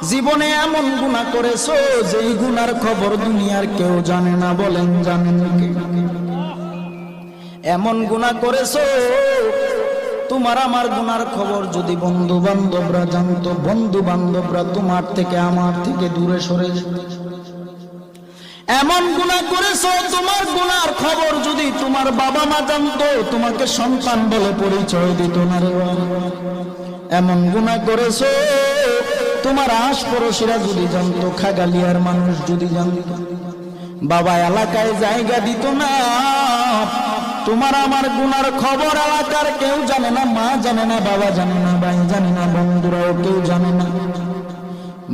জীবনে এমন গুনাহ করেছো যেই গুনার খবর দুনিয়ার কেউ জানে না, বলেন জানেন কে? এমন গুনাহ করেছো তোমার আমার গুনার খবর যদি বন্ধু বান্ধবরা জানতো, বন্ধু বান্ধবরা তোমার থেকে আমার থেকে দূরে সরে যেত। এমন গুনাহ করেছো তোমার গুনার খবর যদি তোমার বাবা মা জানতো, তোমাকে সন্তান বলে পরিচয় দিত না রে। এমন গুনাহ করেছো তোমার আশপাশিরা যদি জানতো, খাগালিয়ার মানুষ যদি জানতো, বাবা এলাকায় জায়গা দিত না। তোমার আমার গুনার খবর এলাকার কেউ জানে না, মা জানে না, বাবা জানে না, ভাই জানে না, বন্ধুরাও কেউ জানে না।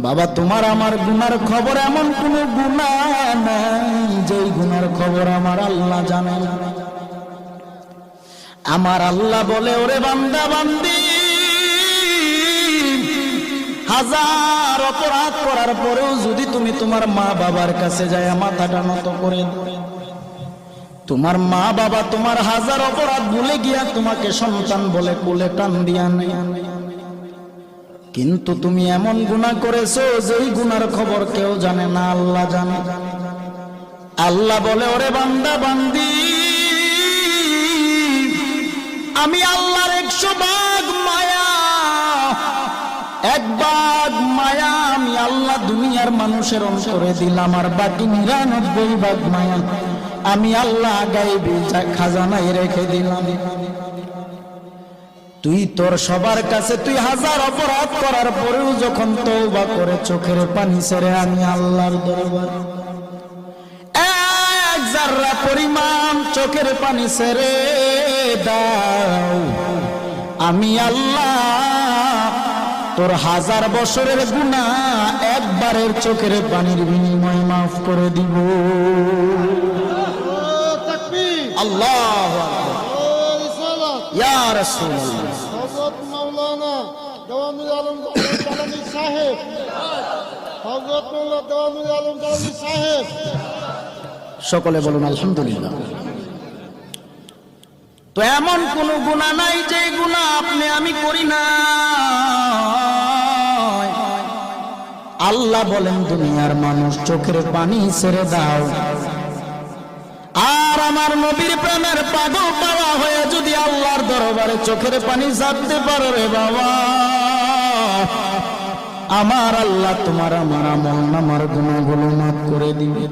বাবা তোমার আমার গুনার খবর এমন কোন গুনাহ নাই যেই গুনার খবর আমার আল্লাহ জানে না। আমার আল্লাহ বলে, ওরে বান্দা বান্দি, হাজার অপরাধ করার পরেও যদি তুমি তোমার মা বাবার কাছে যায় মাথাটা নত করে, তোমার মা বাবা তোমার হাজার অপরাধ ভুলে গিয়া তোমাকে সন্তান বলে কোলে টান দিয়া নেই, কিন্তু তুমি এমন গুনাহ করেছো যেই গুনার খবর কেউ জানে না, আল্লাহ জানে। আল্লাহ বলে, ওরে বান্দা বান্দি, আমি আল্লাহর 100 ভাগ মায়া, 1 ভাগ মায়া আমি আল্লাহ দুনিয়ার মানুষের অন্তরে দিলাম, আর বাকি 99 ভাগ মায়া আমি আল্লাহ গায়বী খাজানায় রেখে দিলাম। তুই তোর সবার কাছে তুই হাজার অপরাধ করার পরেও যখন তওবা করে চোখের পানি ছেড়ে আমি আল্লাহর দরবার 1 জাররা পরিমাণ চোখের পানি ছেড়ে দাও, আমি আল্লাহ তোর 1000 বছরের গুনাহ একবারের চোখের পানির বিনিময়ে মাফ করে দিব। আল্লাহু আকবার, ইয়া রাসূলুল্লাহ। হযরত মাওলানা দেওয়ানুল আলম কালানী সাহেব, হযরত মাওলানা দেওয়ানুল আলম কালানী সাহেব, সকলে বলুন আলহামদুলিল্লাহ। তো এমন কোন গুনাহ নাই যে গুনাহ আপনি আমি করি না। আল্লাহ বলেন, দুনিয়ার মানুষ চোখের পানি ছেড়ে দাও, আর আমার নবীর প্রেমের পাগল পাওয়া হয়ে যদি আল্লাহর দরবারে চোখের পানি ছাড়তে পারো রে বাবা, আমার আল্লাহ তোমার আমার আমল নামার গুনাহগুলো মাফ করে দিবে।